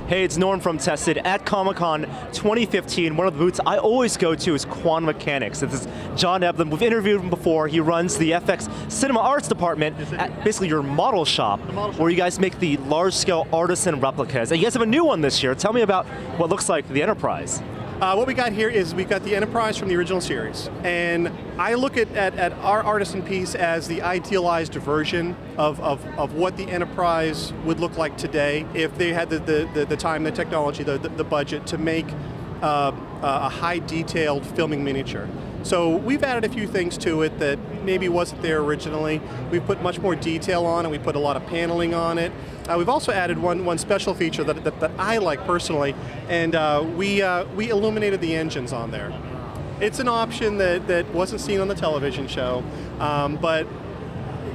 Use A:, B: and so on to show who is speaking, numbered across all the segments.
A: Hey, it's Norm from Tested at Comic-Con 2015. One of the booths I always go to is Quantum Mechanics. This is John Eblan. We've interviewed him before. He runs the FX Cinema Arts Department at basically your model shop, where you guys make the large-scale artisan replicas. And you guys have a new one this year. Tell me about what looks like the Enterprise.
B: What we got here is we've got the Enterprise from the original series, and I look at our artisan piece as the idealized version of what the Enterprise would look like today if they had the time, the technology, the budget to make a high detailed filming miniature. So we've added a few things to it that maybe wasn't there originally. We've put much more detail on it, we put a lot of paneling on it. We've also added one special feature that I like personally, and we illuminated the engines on there. It's an option that wasn't seen on the television show, but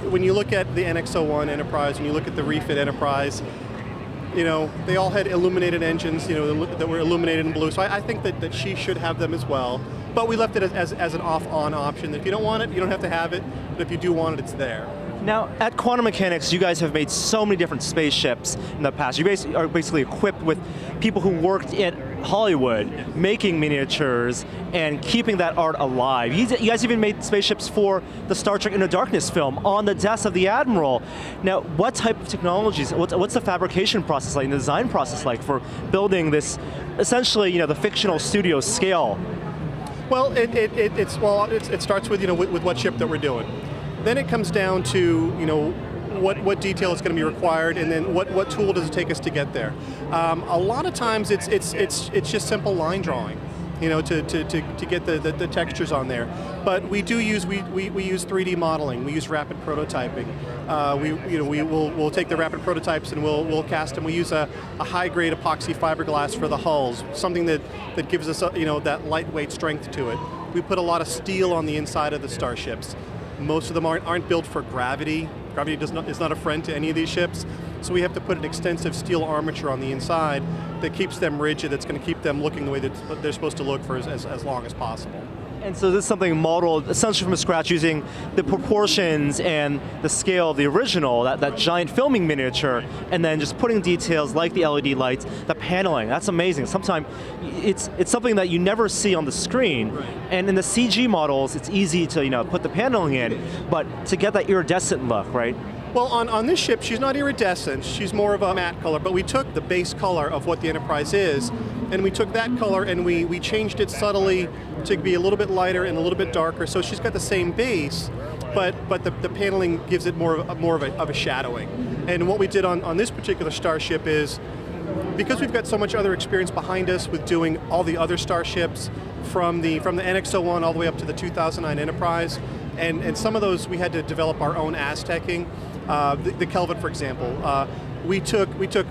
B: when you look at the NX-01 Enterprise, when you look at the refit Enterprise, you know, they all had illuminated engines, you know, that were illuminated in blue, so I think that she should have them as well. But we left it as an off-on option. If you don't want it, you don't have to have it, but if you do want it, it's there.
A: Now, at Quantum Mechanics, you guys have made so many different spaceships in the past. You are basically equipped with people who worked in Hollywood, making miniatures and keeping that art alive. You guys even made spaceships for the Star Trek Into Darkness film on the desk of the Admiral. Now, what type of technologies, what's the fabrication process like, and the design process like for building this, essentially, you know, the fictional studio scale?
B: Well, it starts with, you know, with what ship that we're doing. Then it comes down to, you know, what detail is going to be required, and then what tool does it take us to get there. A lot of times it's just simple line drawing, you know, to get the textures on there. But we do use we use 3D modeling. We use rapid prototyping. We'll take the rapid prototypes and we'll cast them. We use a high grade epoxy fiberglass for the hulls, something that gives us that lightweight strength to it. We put a lot of steel on the inside of the starships. Most of them aren't built for gravity. Gravity is not a friend to any of these ships, so we have to put an extensive steel armature on the inside that keeps them rigid, that's going to keep them looking the way that they're supposed to look for as long as possible.
A: And so this is something modeled essentially from scratch using the proportions and the scale of the original, that giant filming miniature, and then just putting details like the LED lights, the paneling. That's amazing. Sometimes it's something that you never see on the screen, right. And in the CG models, it's easy to put the paneling in, but to get that iridescent look, right?
B: Well, on this ship, she's not iridescent, she's more of a matte color, but we took the base color of what the Enterprise is, and we took that color and we changed it subtly to be a little bit lighter and a little bit darker, so she's got the same base, but the paneling gives it more of a shadowing. And what we did on this particular starship is, because we've got so much other experience behind us with doing all the other starships, from the NX-01 all the way up to the 2009 Enterprise, and some of those we had to develop our own Aztecing. The Kelvin, for example, we took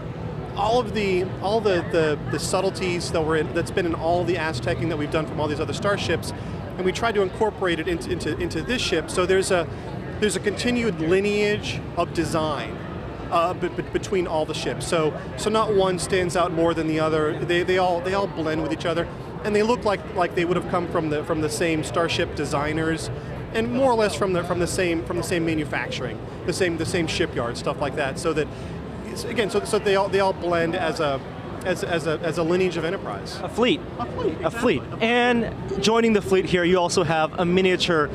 B: all of the subtleties that's been in all the Aztecing that we've done from all these other starships, and we tried to incorporate it into this ship. So there's a continued lineage of design between all the ships. So not one stands out more than the other. They all blend with each other, and they look like they would have come from the same starship designers, and more or less from the same manufacturing, the same shipyard, stuff like that. So that, again, so they all blend as a lineage of Enterprise.
A: A fleet.
B: Exactly.
A: A fleet. And joining the fleet here, you also have a miniature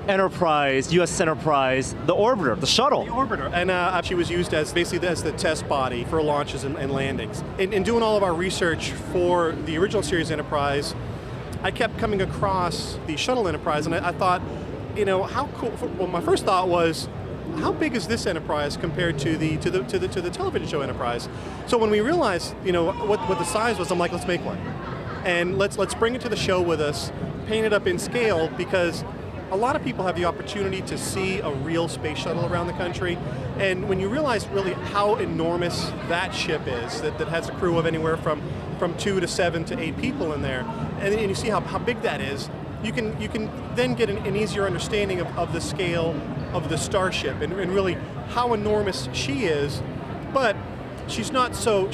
A: Enterprise, USS Enterprise, the orbiter, the shuttle.
B: The orbiter, and actually was used basically as the test body for launches and landings. In doing all of our research for the original series Enterprise, I kept coming across the shuttle Enterprise, and I thought, how cool. Well, my first thought was, how big is this Enterprise compared to the television show Enterprise? So when we realized, what the size was, I'm like, let's make one, and let's bring it to the show with us, paint it up in scale, because a lot of people have the opportunity to see a real space shuttle around the country, and when you realize really how enormous that ship is, that has a crew of anywhere from 2 to 7 to 8 people in there, and you see how big that is, you can then get an easier understanding of the scale of the starship and really how enormous she is, but she's not so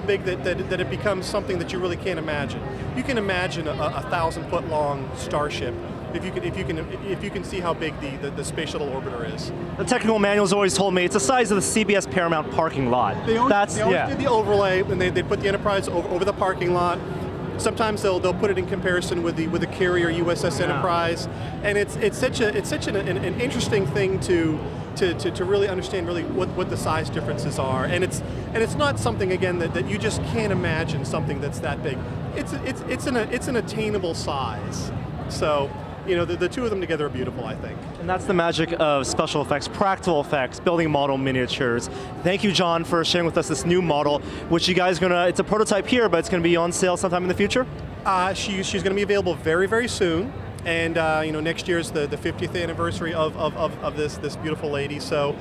B: big that it becomes something that you really can't imagine. You can imagine a 1,000-foot long starship, if you can see how big the space shuttle orbiter is.
A: The technical manuals always told me it's the size of the CBS Paramount parking lot.
B: They always did the overlay, and they put the Enterprise over the parking lot. Sometimes they'll put it in comparison with the carrier USS Enterprise, and it's such an interesting thing to really understand really what the size differences are, and it's not something again that you just can't imagine something that's that big. It's an attainable size. So, you know, the two of them together are beautiful, I think.
A: And that's the magic of special effects, practical effects, building model miniatures. Thank you, John, for sharing with us this new model, which you guys it's a prototype here, but it's going to be on sale sometime in the future?
B: She's going to be available very, very soon. And you know, next year's the 50th anniversary of this beautiful lady. So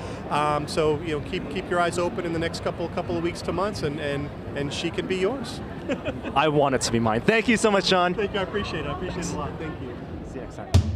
B: so you know, keep your eyes open in the next couple of weeks to months, and she can be yours.
A: I want it to be mine. Thank you so much, John.
B: Thank you. I appreciate it. I appreciate it a lot. Thank you.
A: See you next time.